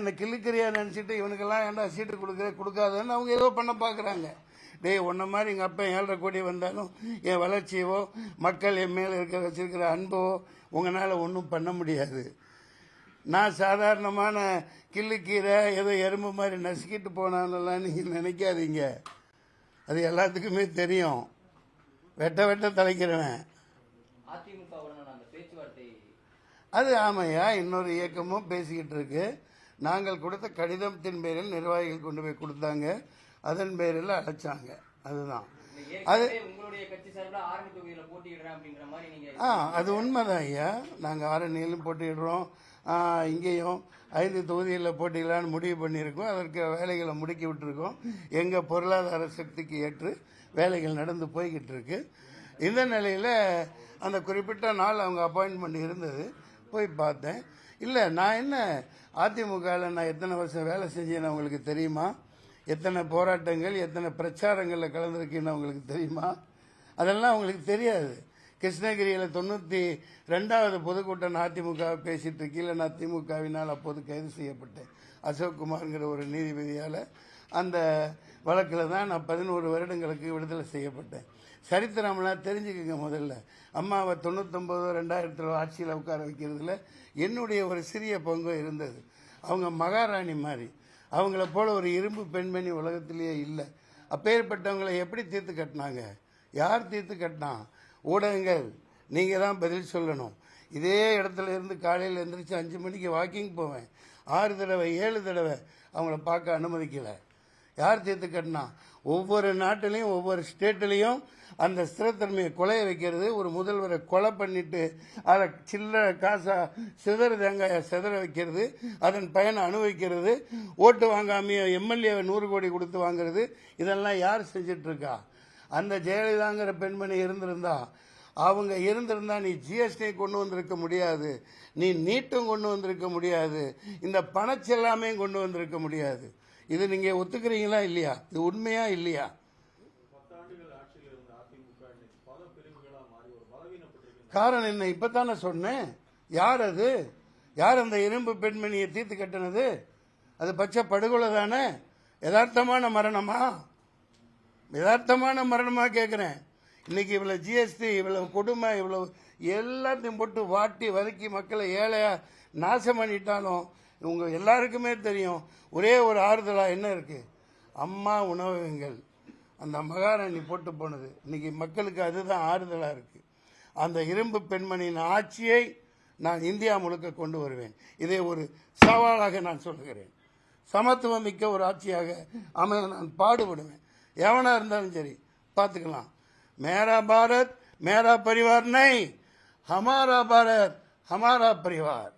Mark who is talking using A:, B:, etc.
A: என்னை கிள்ளுக்கிறியா நினச்சிட்டு இவனுக்கெல்லாம் ஏன்டா சீட்டு கொடுக்காதுன்னு அவங்க ஏதோ பண்ண பார்க்குறாங்க. டேய், உன்ன மாதிரி எங்கள் அப்பா 7.5 கோடி வந்தாலும் என் வளர்ச்சியவோ மக்கள் என் மேலே வச்சிருக்கிற அன்போ உங்களால் ஒன்றும் பண்ண முடியாது. நான் சாதாரணமான கிள்ளுக்கீரை ஏதோ எறும்பு மாதிரி நசுக்கிட்டு போனான்லாம் நீங்கள் நினைக்காதீங்க. அது எல்லாத்துக்குமே தெரியும். வெட்ட தலைக்கிறவன் அது. ஆமையா, இன்னொரு இயக்கமும் பேசிக்கிட்டு இருக்கு. நாங்கள் கொடுத்த கடிதத்தின் பேரில் நிர்வாகிகள் கொண்டு போய் கொடுத்தாங்க, அதன் பேரில் அழைச்சாங்க. அதுதான் அது. அது உண்மைதான் ஐயா. நாங்கள் ஆரணியிலும் போட்டியிடுறோம், இங்கேயும் 5 தொகுதிகளில் போட்டியிடலான்னு முடிவு பண்ணியிருக்கோம். அதற்கு வேலைகளை முடுக்கி விட்டுருக்கோம். எங்கள் பொருளாதார சக்திக்கு ஏற்று வேலைகள் நடந்து போய்கிட்டு இருக்கு. இந்த நிலையில் அந்த குறிப்பிட்ட நாள் அவங்க அப்பாயின்மெண்ட் இருந்தது, போய் பார்த்தேன். இல்லை, நான் என்ன அதிமுகவில் நான் எத்தனை வருஷம் வேலை செஞ்சேன்னு அவங்களுக்கு தெரியுமா? எத்தனை போராட்டங்கள் எத்தனை பிரச்சாரங்களில் கலந்துருக்கேன்னு அவங்களுக்கு தெரியுமா? அதெல்லாம் அவங்களுக்கு தெரியாது. கிருஷ்ணகிரியில் 92வது பொதுக்கூட்டம் அதிமுக பேசிட்டு இருக்கீங்கள, நான் திமுகவினால் அப்போது கைது செய்யப்பட்டேன். அசோக் குமார்ங்கிற ஒரு நீதிபதியால். அந்த வழக்கில் தான் நான் 11 வருடங்களுக்கு விடுதலை செய்யப்பட்டேன். சரித்திரம்லாம் தெரிஞ்சுக்கங்க. முதல்ல அம்மாவை 99 ஆட்சியில் உட்கார வைக்கிறதுல என்னுடைய ஒரு சிறிய பங்கு இருந்தது. அவங்க மகாராணி மாதிரி. அவங்கள போல ஒரு இரும்பு பெண்மணி உலகத்திலேயே இல்லை. அப்பேற்பட்டவங்களை எப்படி தீர்த்து கட்டினாங்க? யார் தீர்த்து கட்டினா? ஊடகங்கள். நீங்கள் தான் பதில் சொல்லணும். இதே இடத்துல இருந்து காலையில் எழுந்திரிச்சு 5 மணிக்கு வாக்கிங் போவேன். 6 தடவை 7 தடவை அவங்கள பார்க்க அனுமதிக்கலை. யார் தீர்த்து கட்டினா? ஒவ்வொரு நாட்டிலையும் ஒவ்வொரு ஸ்டேட்லையும் அந்த ஸ்திரத்தன்மையை கொலைய வைக்கிறது. ஒரு முதல்வரை கொலை பண்ணிட்டு அதை சில்லறை காசா சிதற தேங்காயை சிதற வைக்கிறது, அதன் பயனை அனுபவிக்கிறது, ஓட்டு வாங்காமைய எம்எல்ஏவை 100 கோடி கொடுத்து வாங்குறது. இதெல்லாம் யார் செஞ்சிட்டு இருக்கா? அந்த ஜெயலலிதாங்கிற பெண்மணி இருந்திருந்தா, அவங்க இருந்திருந்தா நீ ஜிஎஸ்டி கொண்டு வந்திருக்க முடியாது, நீ நீட்டும் கொண்டு வந்திருக்க முடியாது, இந்த பணச்செல்லாமையும் கொண்டு வந்திருக்க முடியாது. இது நீங்க ஒத்துக்கிறீங்களா இல்லையா? இது உண்மையா இல்லையா? காரணம் என்ன? இப்பதானே சொன்னேன். யார் அது? யார் அந்த இரும்பு பெண்மணியை தீர்த்து கட்டினது? அது பச்சை படுகொலை தானே? யதார்த்தமான மரணமா? யதார்த்தமான மரணமா கேட்கிறேன். இன்னைக்கு இவ்வளவு ஜிஎஸ்டி, இவ்வளவு கொடுமை, இவ்வளவு எல்லாத்தையும் போட்டு வாட்டி வதக்கி மக்களை ஏழையா நாசம் பண்ணிட்டாலும் உங்க எல்லாருக்குமே தெரியும், ஒரே ஒரு ஆறுதலா என்ன இருக்கு? அம்மா உணவகங்கள், அந்த மகாராணி போட்டு போனது. இன்னைக்கு மக்களுக்கு அதுதான் ஆறுதலா இருக்கு. அந்த இரும்பு பெண்மணியின் ஆட்சியை நான் இந்தியா முழுக்க கொண்டு வருவேன். இதை ஒரு சவாலாக நான் சொல்லுகிறேன். சமத்துவம் மிக்க ஒரு ஆட்சியாக அமைய நான் பாடுபடுவேன். எவனா இருந்தாலும் சரி, பார்த்துக்கலாம். மேரா பாரத் மேரா பரிவார் நை, ஹமாரா பாரத் ஹமாரா பரிவார்.